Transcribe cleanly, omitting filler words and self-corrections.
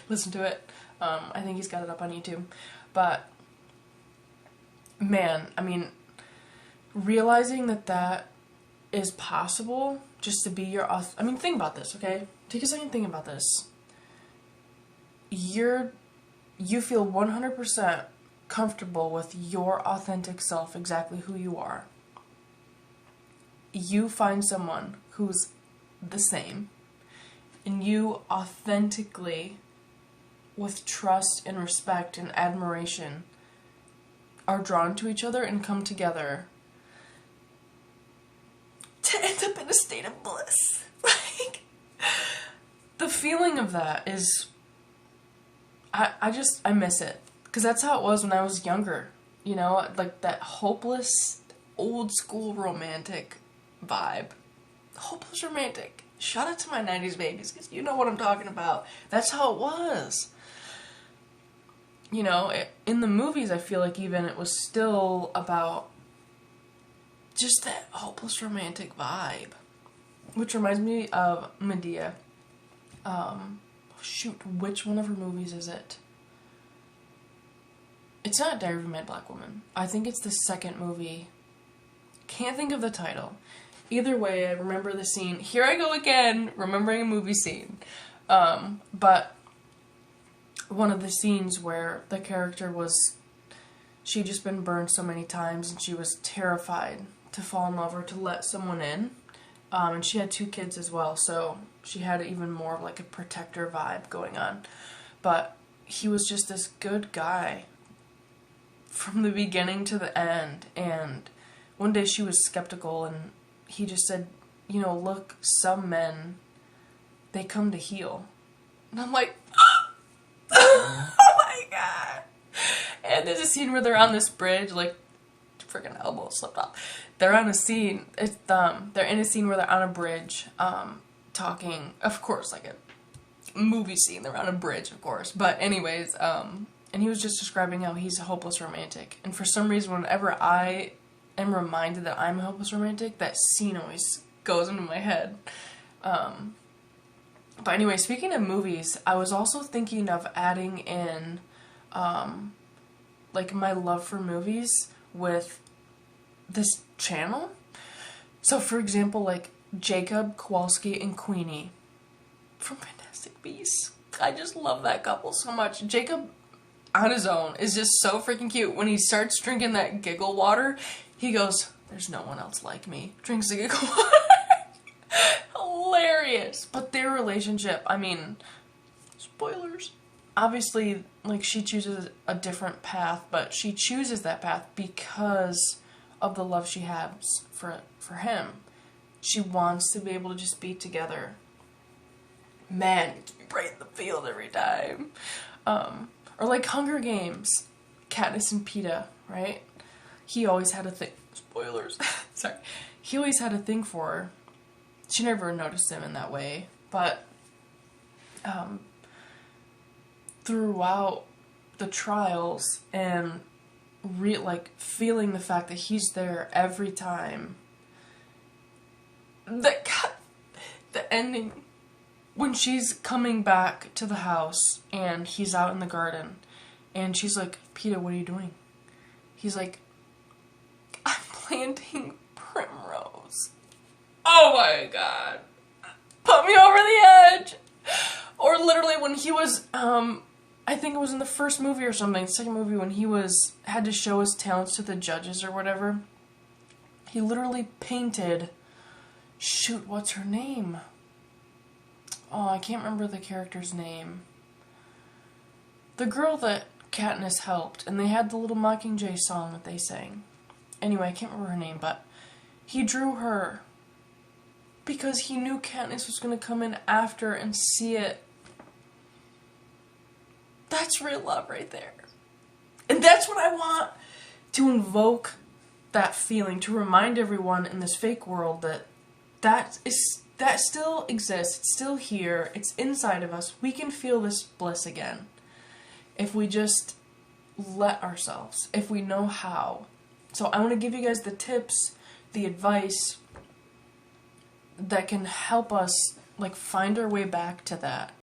listen to it. I think he's got it up on YouTube. But, man, I mean, realizing that that is possible, just to be your... I mean, think about this, okay? Take a second and think about this. You feel 100% comfortable with your authentic self, exactly who you are. You find someone who's the same, and you authentically, with trust and respect and admiration, are drawn to each other and come together to end up in a state of bliss. Like, the feeling of that is, I miss it. Because that's how it was when I was younger. You know, like that hopeless, old school romantic vibe. Hopeless romantic. Shout out to my 90s babies, because you know what I'm talking about. That's how it was. You know, in the movies, I feel like even it was still about just that hopeless romantic vibe. Which reminds me of Medea. Shoot, which one of her movies is it? It's not Diary of a Mad Black Woman. I think it's the second movie. Can't think of the title. Either way, I remember the scene. Here I go again, remembering a movie scene. But one of the scenes where the character was... she'd just been burned so many times and she was terrified to fall in love or to let someone in. And she had 2 kids as well, so she had even more of like a protector vibe going on. But he was just this good guy from the beginning to the end, and one day she was skeptical and he just said, you know, look, some men, they come to heal. And I'm like, oh my god. And there's a scene where they're on this bridge, like, freaking elbow slipped off. They're on a scene, they're in a scene where they're on a bridge, talking, of course, like a movie scene, they're on a bridge, of course, but anyways, and he was just describing how he's a hopeless romantic, and for some reason, whenever I am reminded that I'm a hopeless romantic, that scene always goes into my head. But anyway, speaking of movies, I was also thinking of adding in, like, my love for movies with this channel. So, for example, like, Jacob, Kowalski, and Queenie from Fantastic Beasts. I just love that couple so much. Jacob, on his own, is just so freaking cute. When he starts drinking that giggle water, he goes, there's no one else like me. Drinks the giggle water. Hilarious. But their relationship, I mean, spoilers. Obviously, like, she chooses a different path, but she chooses that path because of the love she has for him. She wants to be able to just be together. Man, gets me right in the field every time. Or like Hunger Games, Katniss and Peeta, right? He always had a thing. Spoilers. Sorry. He always had a thing for her. She never noticed him in that way, but throughout the trials and like feeling the fact that he's there every time, the ending when she's coming back to the house and he's out in the garden and she's like, Peeta, what are you doing? He's like, I'm planting primrose. Oh my god. Put me over the edge. Or literally when he was, I think it was in the first movie or something, the second movie, when he had to show his talents to the judges or whatever, he literally painted, shoot, what's her name? Oh, I can't remember the character's name. The girl that Katniss helped, and they had the little Mockingjay song that they sang. Anyway, I can't remember her name, but he drew her because he knew Katniss was going to come in after and see it. That's real love right there. And that's what I want to invoke, that feeling, to remind everyone in this fake world that still exists, it's still here, it's inside of us. We can feel this bliss again if we just let ourselves, if we know how. So I want to give you guys the tips, the advice that can help us, like, find our way back to that.